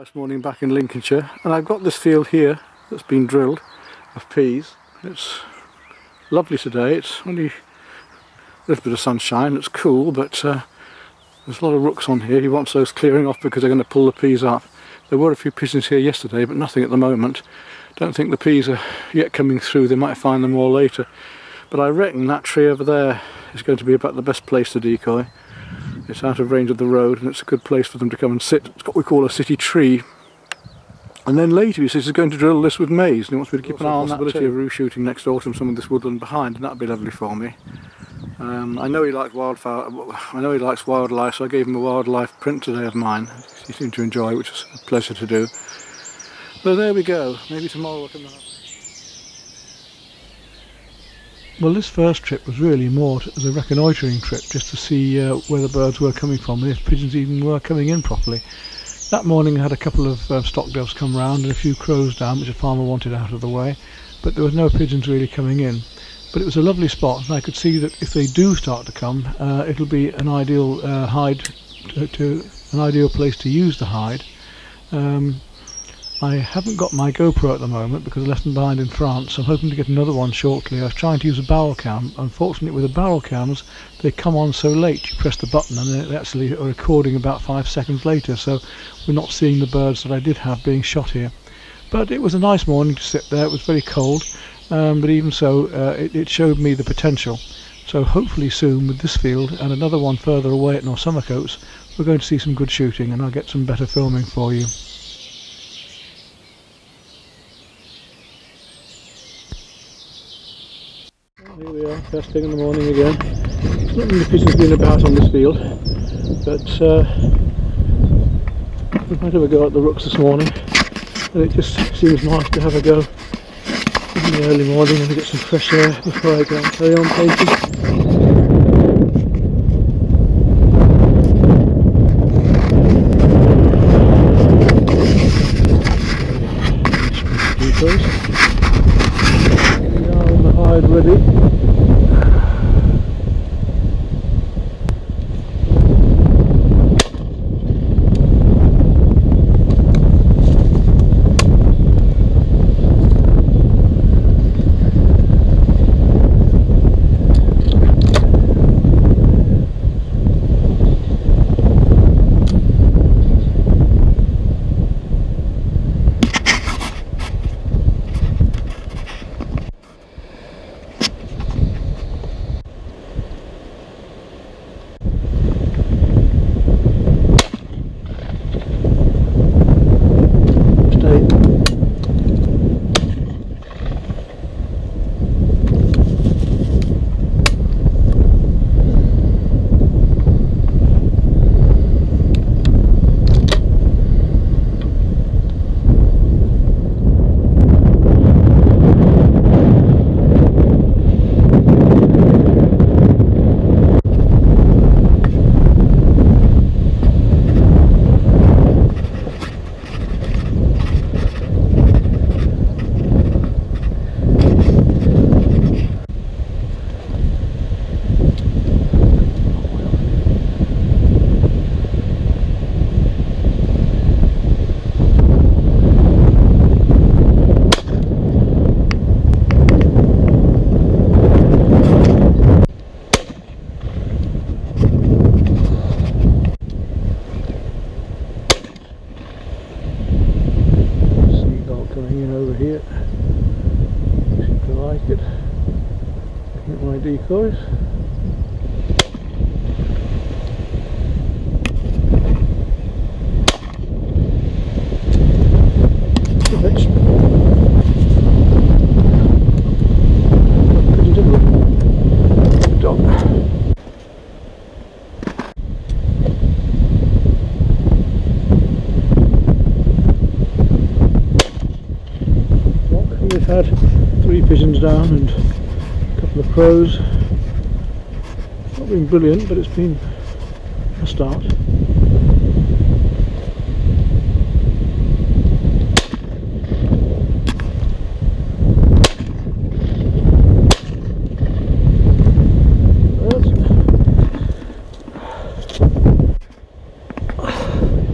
First morning back in Lincolnshire, and I've got this field here that's been drilled of peas. It's lovely today. It's only a little bit of sunshine. It's cool, but there's a lot of rooks on here. He wants those clearing off because they're going to pull the peas up. There were a few pigeons here yesterday, but nothing at the moment. Don't think the peas are yet coming through. They might find them more later. But I reckon that tree over there is going to be about the best place to decoy. It's out of range of the road and it's a good place for them to come and sit. It's what we call a city tree. And then later he says he's going to drill this with maize, and he wants me to keep an eye on the possibility of roo shooting next autumn some of this woodland behind, and that'd be lovely for me. I know he likes wildfowl. I know he likes wildlife, so I gave him a wildlife print today of mine. He seemed to enjoy it, which is a pleasure to do. But there we go. Maybe tomorrow we'll come out. Well, this first trip was really more as a reconnoitring trip, just to see where the birds were coming from and if pigeons even were coming in properly. That morning I had a couple of stock doves come round and a few crows down, which a farmer wanted out of the way, but there was no pigeons really coming in. But it was a lovely spot, and I could see that if they do start to come, it'll be an ideal hide, an ideal place to use the hide. I haven't got my GoPro at the moment because I left them behind in France. I'm hoping to get another one shortly. I was trying to use a barrel cam. Unfortunately, with the barrel cams, they come on so late. You press the button and they actually are recording about 5 seconds later, so we're not seeing the birds that I did have being shot here. But it was a nice morning to sit there. It was very cold, but even so, it showed me the potential. So hopefully soon with this field and another one further away at North Somercotes, we're going to see some good shooting, and I'll get some better filming for you. Here we are, first thing in the morning again. There's not many pigeons been about on this field, but we might have a go at the rooks this morning, and it just seems nice to have a go in the early morning and get some fresh air before I go and carry on painting. Ready. My decoys. We've had 3 pigeons down and a couple of crows. Not been brilliant, but it's been a start.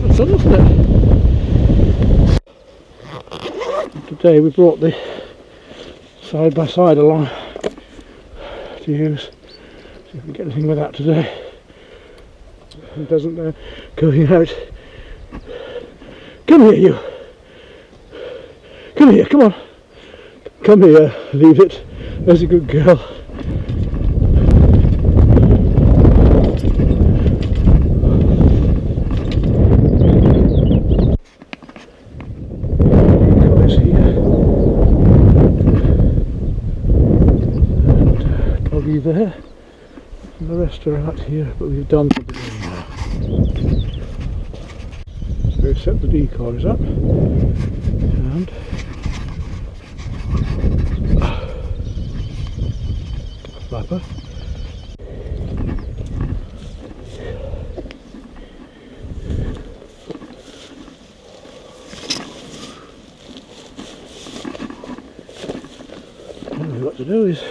That's it, isn't it? today we brought the side by side along to use. See if we can get anything with that today. It doesn't going out. Come here, you. Come here, come on. Come here, leave it. There's a good girl. Guys here. And doggy there. And the rest are out here, but we've done for the day now. So we've set the decoys up. And flapper. All we've got to do is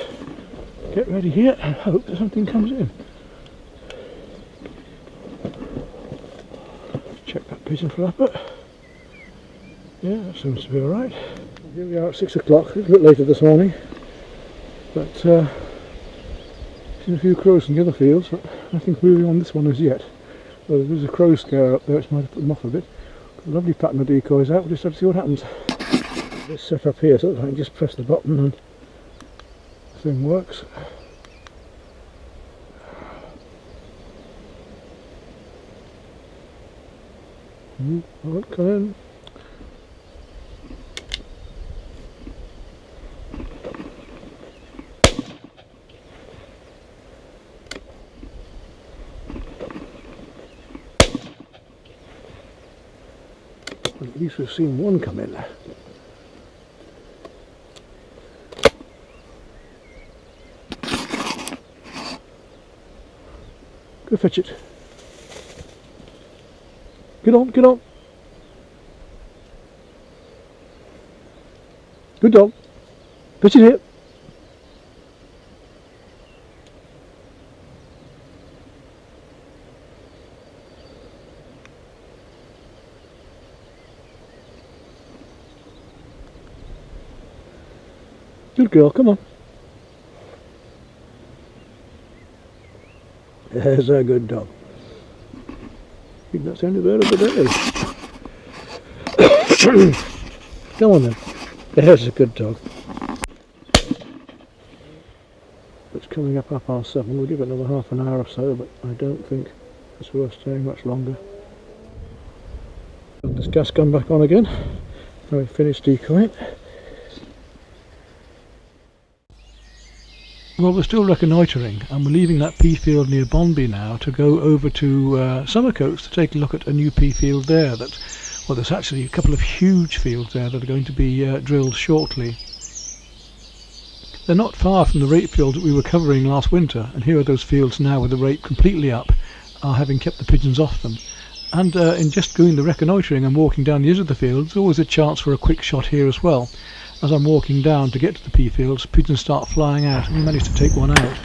get ready here and hope that something comes in. Check that pigeon flapper. Yeah, that seems to be alright. Here we are at 6 o'clock, a little bit later this morning, but seen a few crows in the other fields, but nothing moving on this one as yet. Well, there's a crow scare up there which might have put them off a bit. Got a lovely pattern of decoys out, we'll just have to see what happens. This set up here so that I can just press the button and the thing works. Alright, come in. Well, at least we've seen one come in. Go fetch it. Get on, get on. Good dog. Fetch it here. Good girl, come on. There's a good dog. I think that's the only bird of the day. Come on then. There's a good dog. It's coming up 7:30. We'll give it another half an hour or so, but I don't think it's worth staying much longer. Got this gas gun back on again. Now we've finished decoying. Well, we're still reconnoitring, and we're leaving that pea field near Bonby now to go over to Summercoats to take a look at a new pea field there. Well, there's actually a couple of huge fields there that are going to be drilled shortly. They're not far from the rape field that we were covering last winter, and here are those fields now with the rape completely up, having kept the pigeons off them. And in just doing the reconnoitring and walking down the edge of the field, there's always a chance for a quick shot here as well. As I'm walking down to get to the pea fields, pigeons start flying out, and we managed to take one out.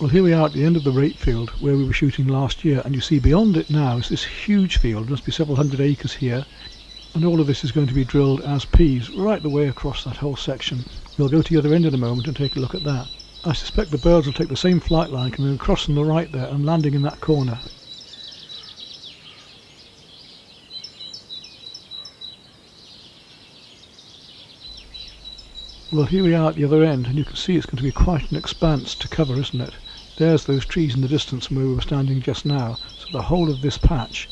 Well, here we are at the end of the rape field where we were shooting last year, and you see beyond it now is this huge field. It must be several hundred acres here. And all of this is going to be drilled as peas right the way across that whole section. We'll go to the other end in a moment and take a look at that. I suspect the birds will take the same flight line coming across on the right there and landing in that corner. Well, here we are at the other end, and you can see it's going to be quite an expanse to cover, isn't it? There's those trees in the distance from where we were standing just now, so the whole of this patch.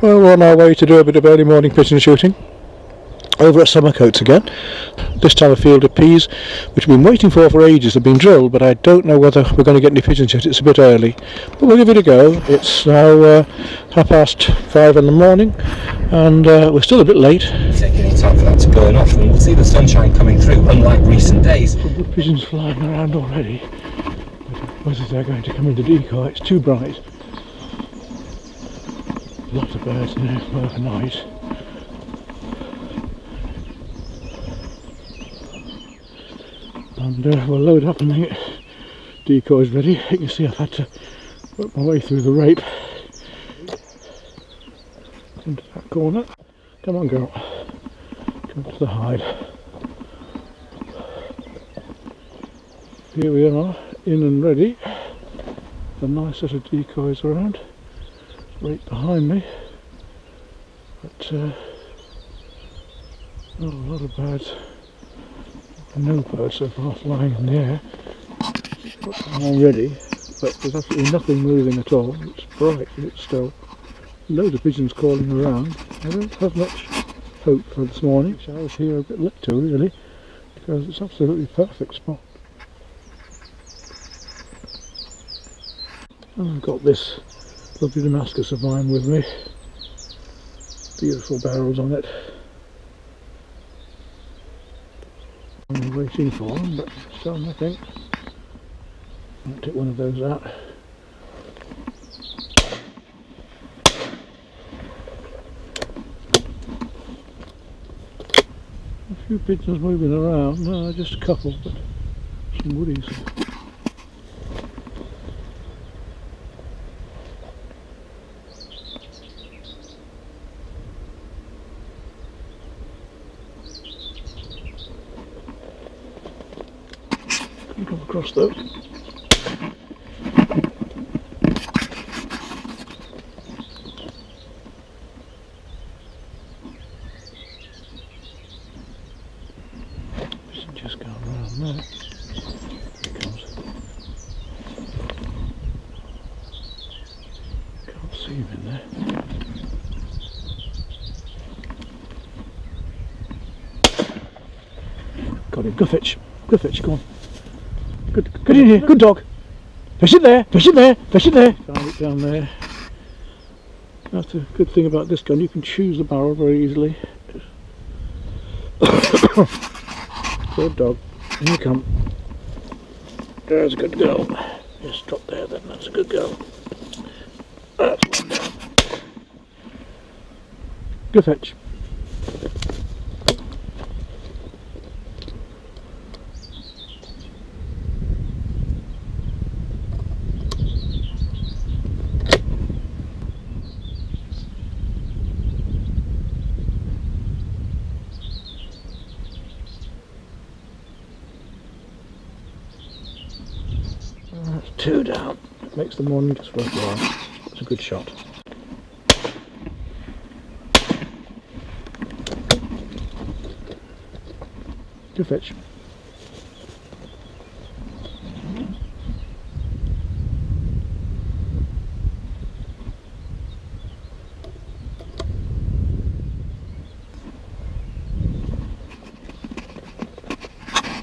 Well, we're on our way to do a bit of early morning pigeon shooting over at Summercoats again. This time a field of peas which we've been waiting for ages. They've been drilled, but I don't know whether we're going to get any pigeons yet. It's a bit early, but we'll give it a go. It's now 5:30 in the morning, and we're still a bit late. Taking any time for that to burn off, and we'll see the sunshine coming through, unlike recent days. Some wood pigeons flying around already, but whether they're going to come into decoy, it's too bright. Lots of birds in there overnight. And we'll load up and then get decoys ready. You can see I've had to work my way through the rape into that corner. Come on, girl. Come to the hide. Here we are, in and ready. A nice set of decoys around. Right behind me. But not a lot of birds. No birds so far flying in the air. Got them all ready, but there's absolutely nothing moving at all. It's bright, it's still. Loads of pigeons calling around. I don't have much hope for this morning. I was here a bit later really, because it's absolutely perfect spot. And I've got this lovely Damascus of mine with me. Beautiful barrels on it. I'm waiting for them, but still nothing. I'll take one of those out. A few pigeons moving around, no, just a couple, but some woodies. Come across though. Just go around there. Here it comes. Can't see him in there. Got him. Go fetch. Go fetch. Go on. Good, get in here, good dog. Fish it there, fish it there, fish it there. Found it down there. That's a good thing about this gun, you can choose the barrel very easily. Good dog, in you come. There's a good girl. Just drop there then, that's a good girl. That's one down. Good fetch. That's two down. It makes the morning just worthwhile. It's a good shot. Good fetch.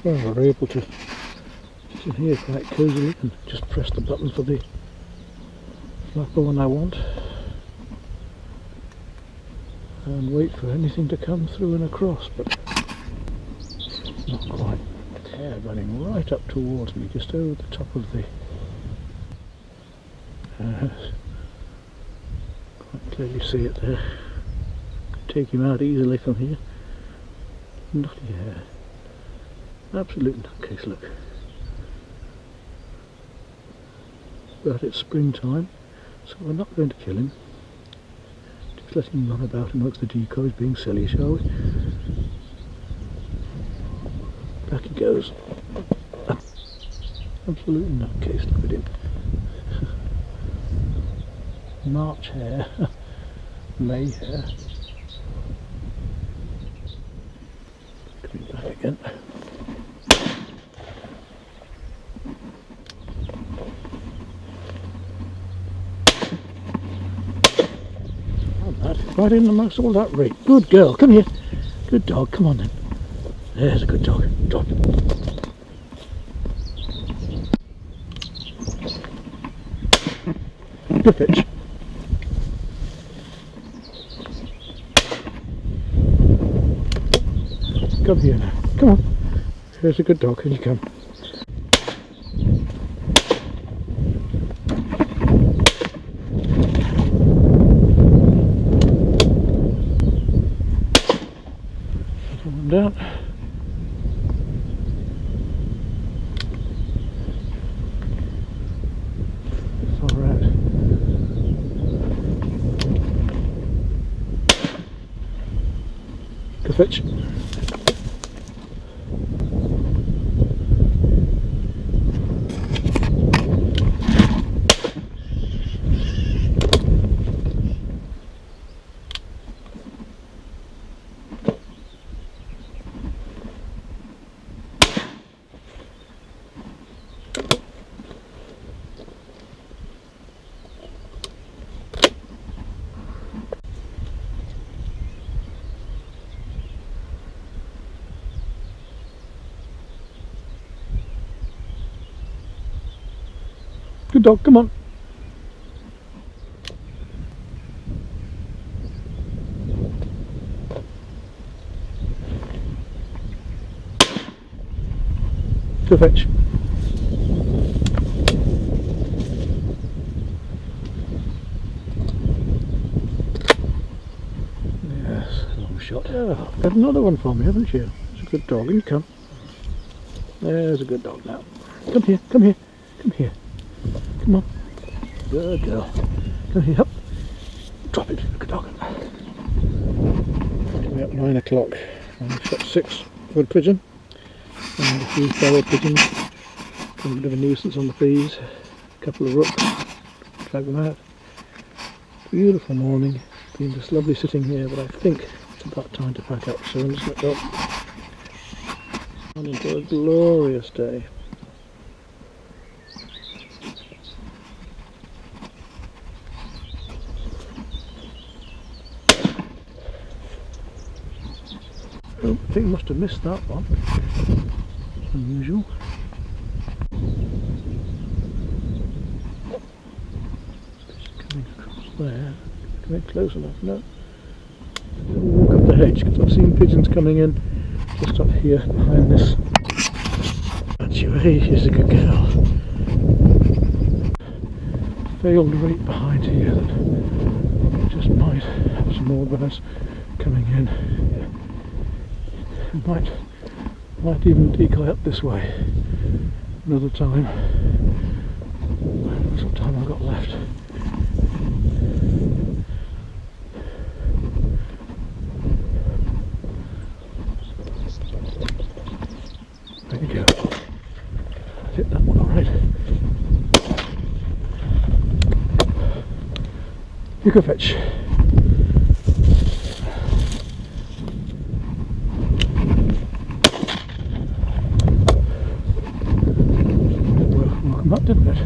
Well, we're able to sit in here quite cosily and just press the button for the flapper when I want and wait for anything to come through and across, but not quite. The hair running right up towards me, just over the top of the quite clearly see it there. Take him out easily from here. Naughty hair. Absolute nutcase, look. but it's springtime, so we're not going to kill him. Just let him run about amongst the decoys being silly, shall we? Back he goes. Absolutely nutcase, look at him. March hare, May hare. Coming back again. Right in amongst all that reek. Good girl, come here. Good dog, come on then. There's a good dog. Drop. Good pitch. Come here now. Come on. Here's a good dog. Here you come. Down. Far out. Good pitch. Good dog, come on. Good fetch. Yes, long shot. Oh, got another one for me, haven't you? It's a good dog, and you come. There's a good dog now. Come here, come here, come here. Come on. Good girl. Come here, up. Drop it, good dog. Coming up 9 o'clock. I've shot 6 wood pigeon and a few feral pigeons. A bit of a nuisance on the bees. A couple of rooks. Drag them out. Beautiful morning. Been just lovely sitting here, but I think it's about time to pack up soon, isn't it, dog? On into a glorious day. Oh, I think I must have missed that one. Unusual. Coming across there. Coming close enough, no. Walk up the hedge because I've seen pigeons coming in just up here behind this. That's you, hey, she's a good girl. Failed right behind here that just might have some more birds coming in. Might even decoy up this way another time. That's what time I've got left. There you go. Hit that one alright. You go fetch. Up, didn't it?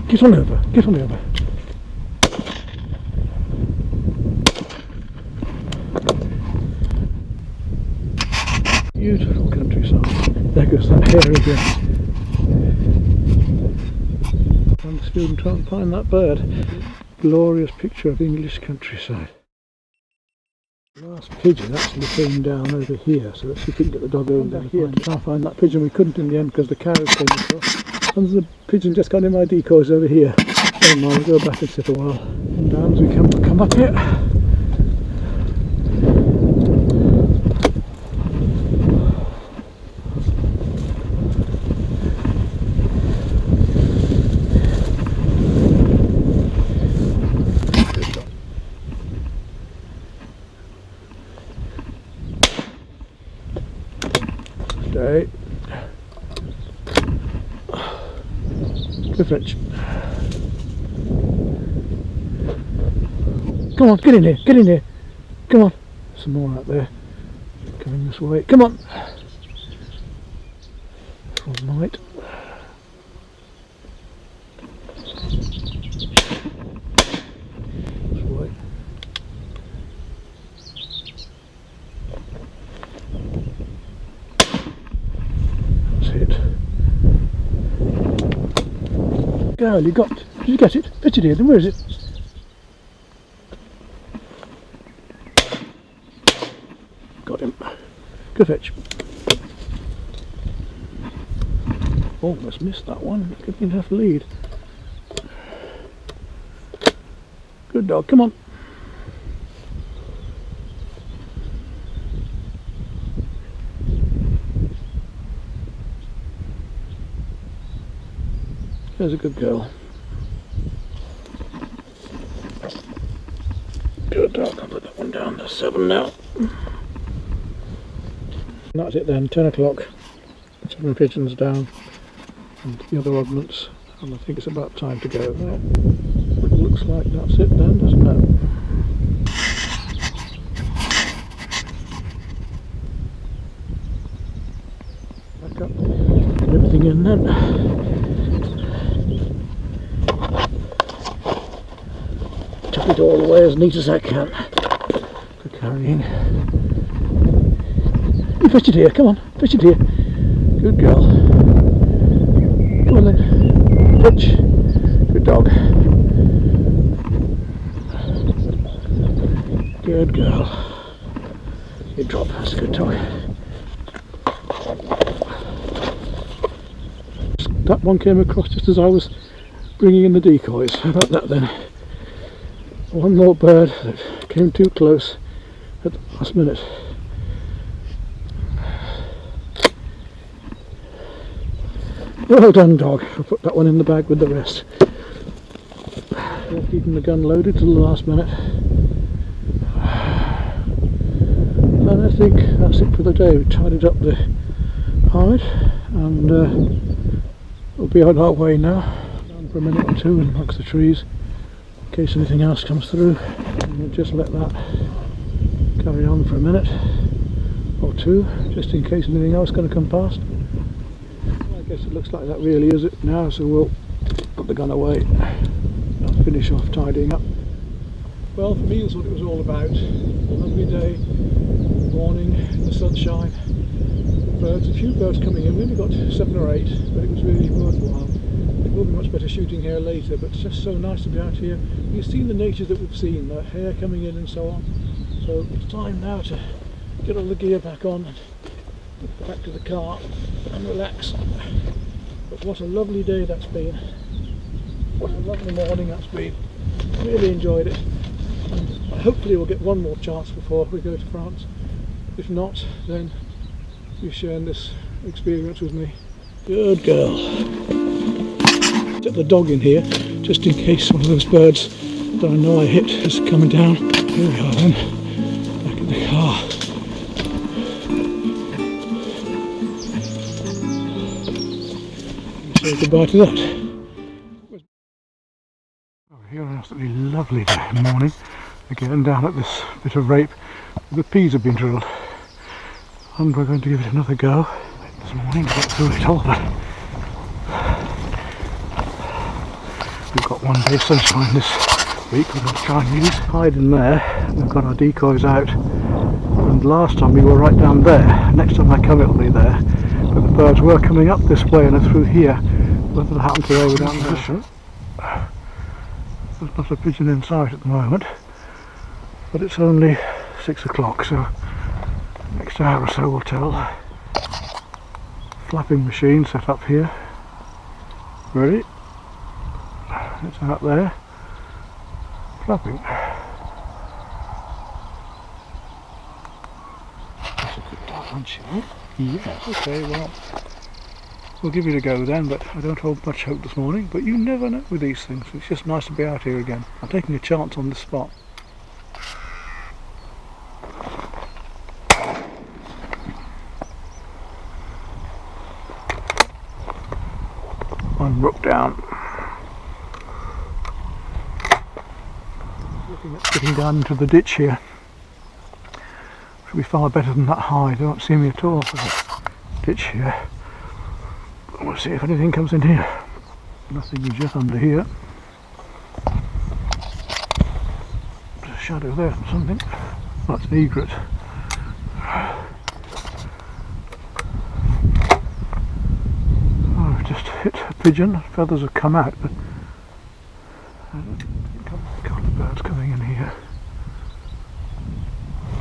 Get on over, get on over. Beautiful countryside. There goes that hare again. I'm still and try and find that bird. Glorious picture of English countryside. Last pigeon actually came down over here, so let's see if we can get the dog over down here to try and find that pigeon. We couldn't in the end because the cows came across. And the pigeon just got in my decoys over here. Never mind, we'll go back and sit a while. And down as we come up here. away. Good fetch. Come on, get in here, get in here. Come on. Some more out there. Coming this way. Come on. This one might. This way. That's it. Girl, you got. Did you get it? Fetch it here, then where is it? Got him. Good fetch. Almost missed that one. Good enough lead. Good dog, come on. There's a good girl. Good dog, I'll put that one down. There's 7 now. And that's it then, 10 o'clock. 7 pigeons down and the other oddments, and I think it's about time to go now. It looks like that's it then, doesn't it? Back up, get everything in then. Tuck it all away as neat as I can for carrying. You fetch it here, come on, fetch it here. Good girl. Come on then. Fetch. Good dog. Good girl. You drop, that's a good dog. That one came across just as I was bringing in the decoys. How about that then? One more bird that came too close at the last minute. Well done, dog. I'll put that one in the bag with the rest. Keeping the gun loaded till the last minute. And I think that's it for the day. We tidied up the hide and we'll be on our way now. Down for a minute or two and amongst the trees in case anything else comes through. And we'll just let that carry on for a minute or two, just in case anything else is going to come past. I guess it looks like that really is it now, so we'll put the gun away and finish off tidying up. Well, for me that's what it was all about. A lovely day, morning, the sunshine, birds, a few birds coming in. We only got 7 or 8, but it was really worthwhile. It will be much better shooting here later, but it's just so nice to be out here. You've seen the nature that we've seen, the hare coming in and so on. So it's time now to get all the gear back on and back to the car and relax. But what a lovely day that's been. What a lovely morning that's been. Really enjoyed it. And hopefully we'll get one more chance before we go to France. If not, then you've shared this experience with me. Good girl. Set the dog in here just in case one of those birds that I know I hit is coming down. Here we are then, back in the car. Say goodbye to that. Over here, an absolutely lovely day, morning. Again, down at this bit of rape, the peas have been drilled, and we're going to give it another go this morning to get through it all. But we've got one day of sunshine this week. We're going to try and use hide in there. We've got our decoys out, and last time we were right down there. Next time I come, it'll be there. But the birds were coming up this way and through here. Whether that happened today without position. There's not a pigeon in sight at the moment, but it's only 6 o'clock, so next hour or so will tell. Flapping machine set up here. Ready? It's out there. Flapping. That's a good dog, aren't she? Yeah. Okay, well, we'll give it a go then, but I don't hold much hope this morning. But you never know with these things. It's just nice to be out here again. I'm taking a chance on this spot. one rook down. Looking at getting down into the ditch here. Should be far better than that hide. They won't see me at all for the ditch here. But we'll see if anything comes in here. Nothing is yet under here. There's a shadow there or something. That's an egret. Oh, I've just hit a pigeon. Feathers have come out, but I don't think I've got the birds coming in here.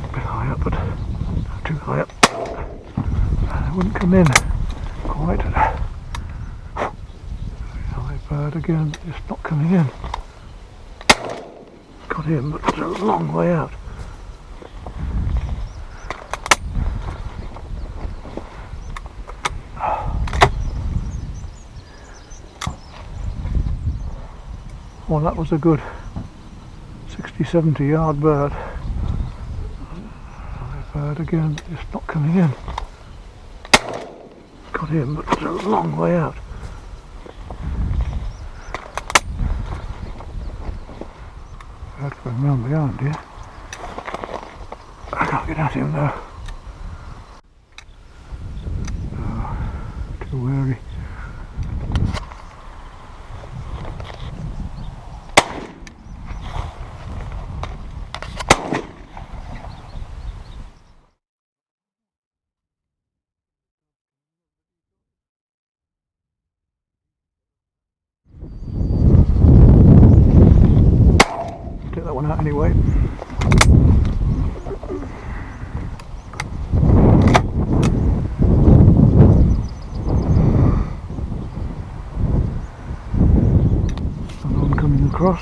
A bit high up, but not too high up. They wouldn't come in quite. High bird again, just not coming in. Got him, but it's a long way out. Well, that was a good 60-70 yard bird. High bird again, just not coming in. Got him, but it's a long way out. Bird going round behind here. I can't get at him though. Oh, too wary. Take that one out anyway. Another one coming across.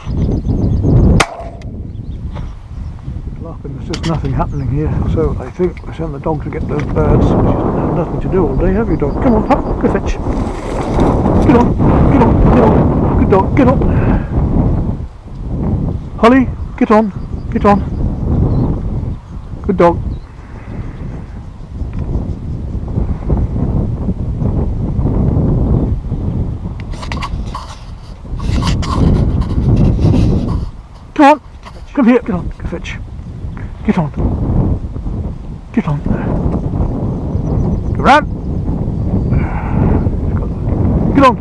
Laughing, there's just nothing happening here, so I think I send the dog to get those birds. She's had nothing to do all day, have you, dog? Come on, pup, go fetch. Get on, get on, get on. Good dog, get on. Holly, get on, get on. Good dog. Come on, come here, get on, go fetch. Get on. Get on. Go round. Get on.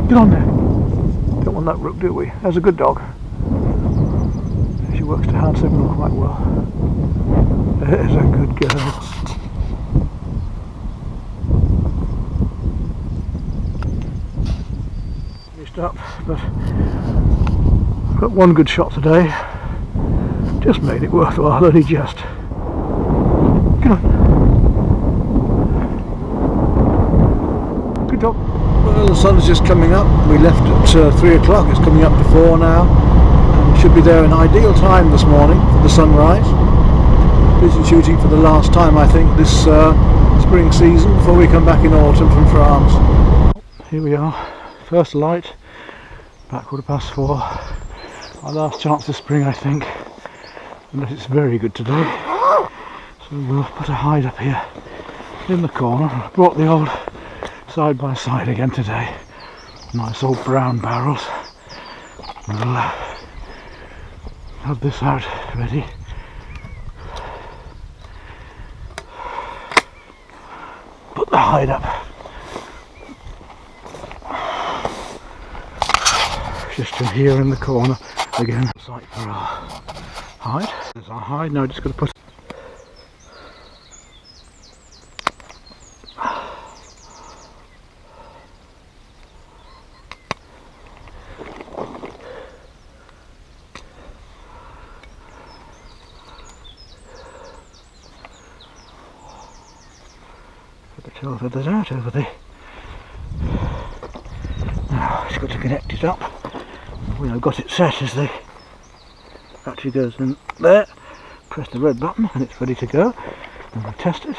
Get on there. Don't want that rook, do we? There's a good dog. She works to hard signal quite well. There's a good girl. Finished up, but I've got one good shot today. Just made it worthwhile, only just. Get on. Good dog. Well, the sun's just coming up. We left at 3 o'clock. It's coming up to 4 now. And should be there in ideal time this morning for the sunrise. Pigeon shooting for the last time, I think, this spring season before we come back in autumn from France. Here we are. First light. About 4:15. Our last chance of spring, I think. Unless it's very good today. So we'll put a hide up here in the corner. I brought the old side by side again today. Nice old brown barrels. We'll have this out ready. Put the hide up. Just in here in the corner again. Site for our hide. There's our hide. Now just got to put the tail feathers out over there. Now just got to connect it up. We have got it set as the battery goes in there. Press the red button and it's ready to go. I'm going to test it.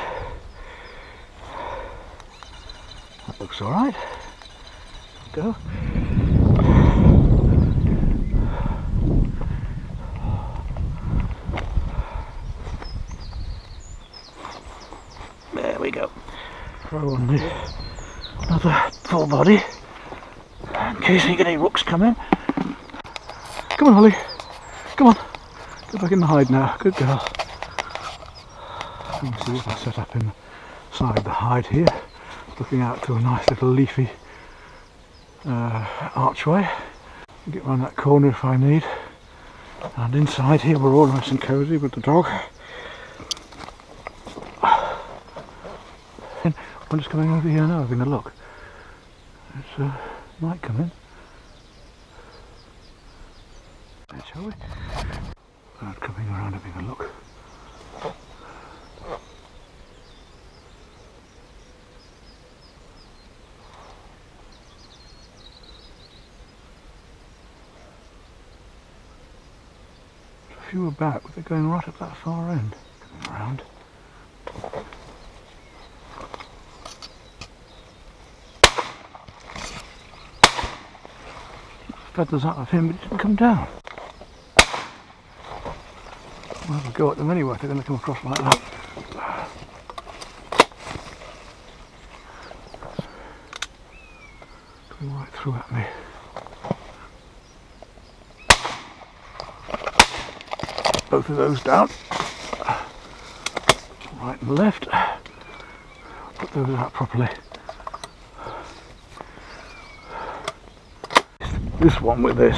That looks alright. Go. There we go. Throw on the another full body. occasionally get any rooks come in. Come on, Holly. Come on. Get back in the hide now. Good girl. Let me see what I set up inside the hide here. Looking out to a nice little leafy archway. Get round that corner if I need. And inside here we're all nice and cosy with the dog. I'm just coming over here now, having a look. It's might come in. Shall we? Start coming around having a look. A few about, but they're going right up that far end. Coming around. Feathers out of him, but he didn't come down. I'll have a go at them anyway if they're going to come across like that. Coming right through at me. Both of those down. Right and left. Put those out properly. This one with this.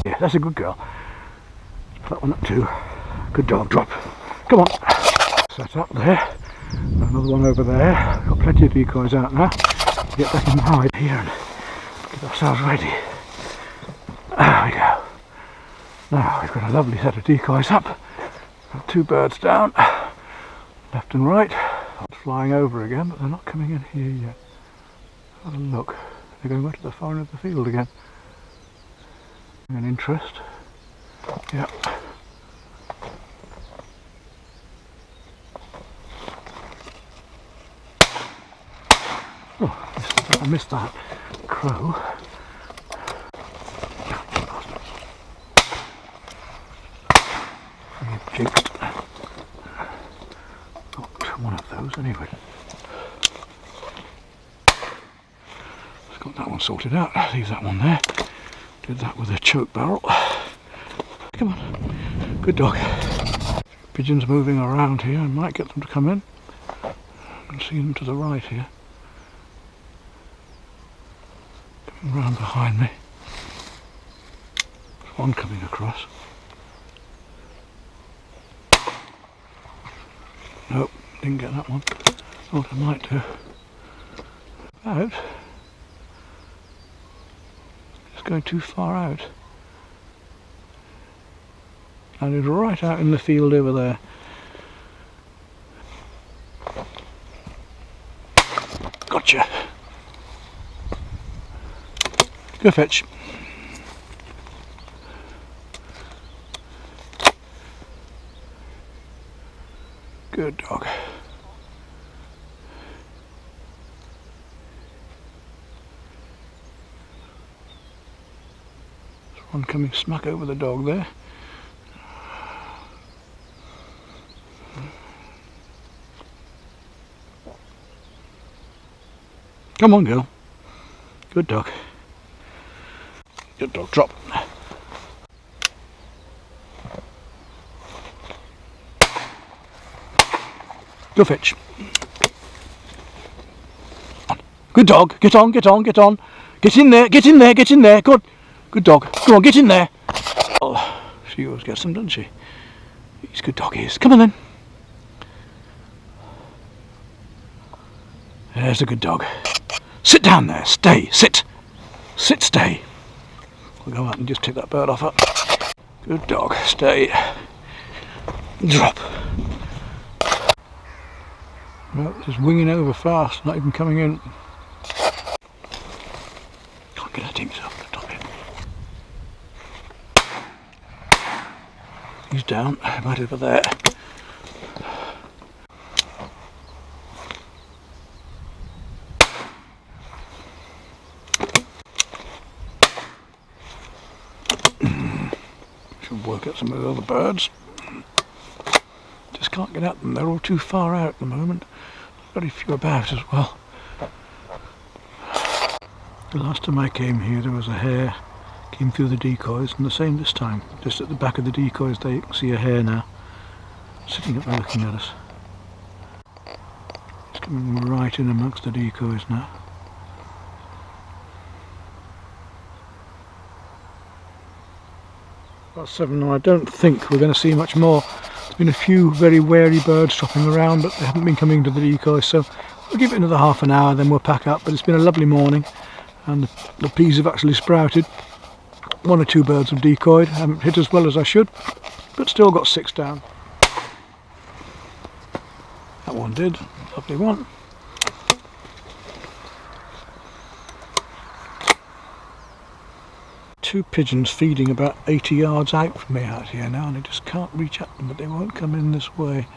Yeah, that's a good girl. That one up too. Good dog, drop. Come on. Set up there. Another one over there. Got plenty of decoys out now. Get back in the hide here and get ourselves ready. There we go. Now we've got a lovely set of decoys up. Got two birds down. Left and right. Flying over again, but they're not coming in here yet. Have a look. They're going right to the far end of the field again. An interest. Yep. Oh, I missed that crow. Jinxed. Got one of those anyway. Got that one sorted out. Leave that one there. Did that with a choke barrel. Come on. Good dog. Pigeons moving around here. I might get them to come in. I can see them to the right here. Coming round behind me. There's one coming across. Nope, didn't get that one. Thought I might do. About. Going too far out. And it's right out in the field over there. Gotcha. Go fetch. Good dog. One coming smack over the dog there. Come on, girl. Good dog. Good dog, drop. Go fetch. Good dog. Get on, get on, get on. Get in there, get in there, get in there. Good. Good dog. Come on, get in there. Oh, she always gets them, doesn't she? He's a good dog, he is. Come on then. There's a good dog. Sit down there. Stay. Sit. Sit, stay. We'll go out and just take that bird off her. Good dog. Stay. Drop. Well, just winging over fast, not even coming in. Can't get at himself. He's down, right over there. Should work out some of the other birds. Just can't get at them, they're all too far out at the moment. Very few about as well. The last time I came here there was a hare came through the decoys, and the same this time. Just at the back of the decoys there you can see a hare now, sitting up there looking at us. It's coming right in amongst the decoys now. About 7 now. I don't think we're going to see much more. There's been a few very wary birds dropping around, but they haven't been coming to the decoys, so we'll give it another half an hour, then we'll pack up. But it's been a lovely morning, and the peas have actually sprouted. 1 or 2 birds have decoyed. I haven't hit as well as I should, but still got 6 down. That one did. Lovely one. Two pigeons feeding about 80 yards out from me out here now, and I just can't reach at them, but they won't come in this way.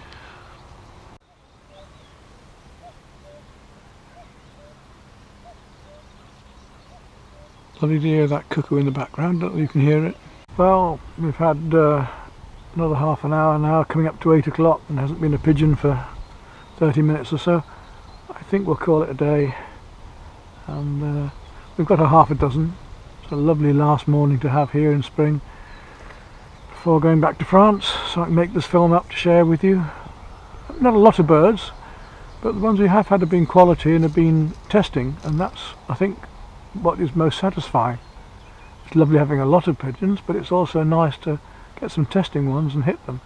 Lovely to hear that cuckoo in the background, don't know if you can hear it. Well, we've had another half an hour now, coming up to 8 o'clock, and there hasn't been a pigeon for 30 minutes or so. I think we'll call it a day, and we've got a half a dozen. It's a lovely last morning to have here in spring before going back to France, so I can make this film up to share with you. Not a lot of birds, but the ones we have had have been quality and have been testing, and that's, I think, what is most satisfying. It's lovely having a lot of pigeons, but it's also nice to get some testing ones and hit them.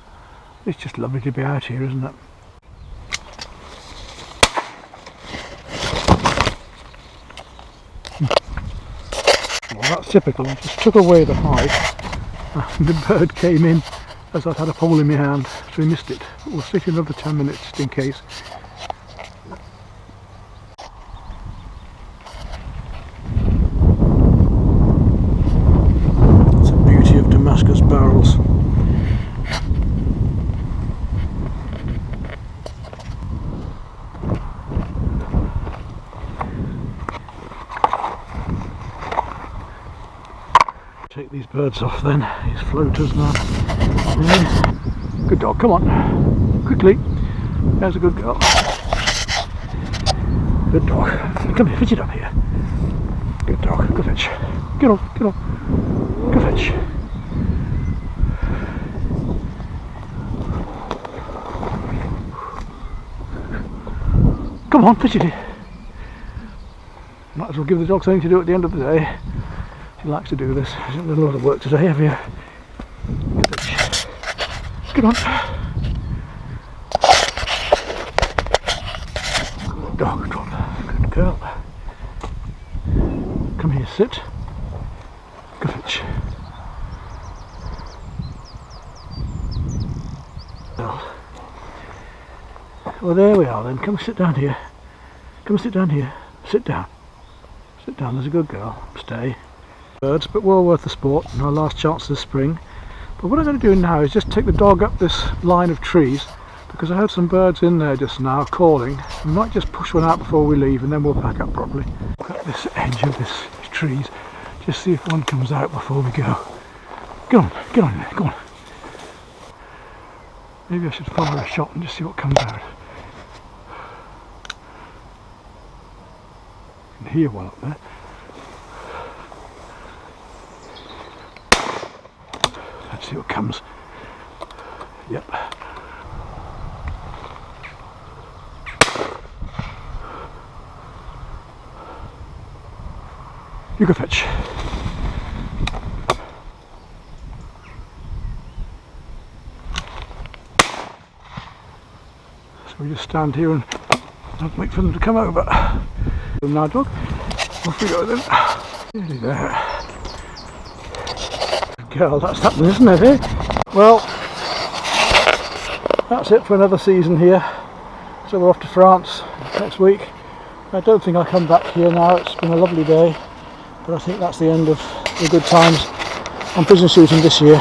It's just lovely to be out here, isn't it? Well, that's typical. I just took away the hide and the bird came in as I'd had a pole in my hand, so we missed it. But we'll stick another 10 minutes just in case. It's a beauty of Damascus barrels. Take these birds off then, these floaters now. Yeah. Good dog, come on, quickly. There's a good girl. Good dog. Come here, fetch it up here. Good dog, good fetch. Get on, get on. Good fetch. Come on, fetch it here. Might as well give the dog something to do at the end of the day. She likes to do this. She's done a lot of work today, have you? Good on. Good dog, drop. Good girl. Come here, sit. Good fetch. Well, there we are then. Come sit down here. Come sit down here. Sit down. Sit down, there's a good girl. Stay. Birds, but well worth the sport, and our last chance this spring. But what I'm going to do now is just take the dog up this line of trees, because I heard some birds in there just now calling. We might just push one out before we leave, and then we'll pack up properly. Look at this edge of these trees, just see if one comes out before we go. Get on in there, go on. Maybe I should fire a shot and just see what comes out. I can hear one up there. Let's see what comes. Yep. You go fetch. So we just stand here and wait for them to come over. Now, dog. Off we go then. Nearly there. Girl, that's happening, isn't it, eh? Well, that's it for another season here. So we're off to France next week. I don't think I'll come back here now. It's been a lovely day, but I think that's the end of the good times on pigeon shooting this year.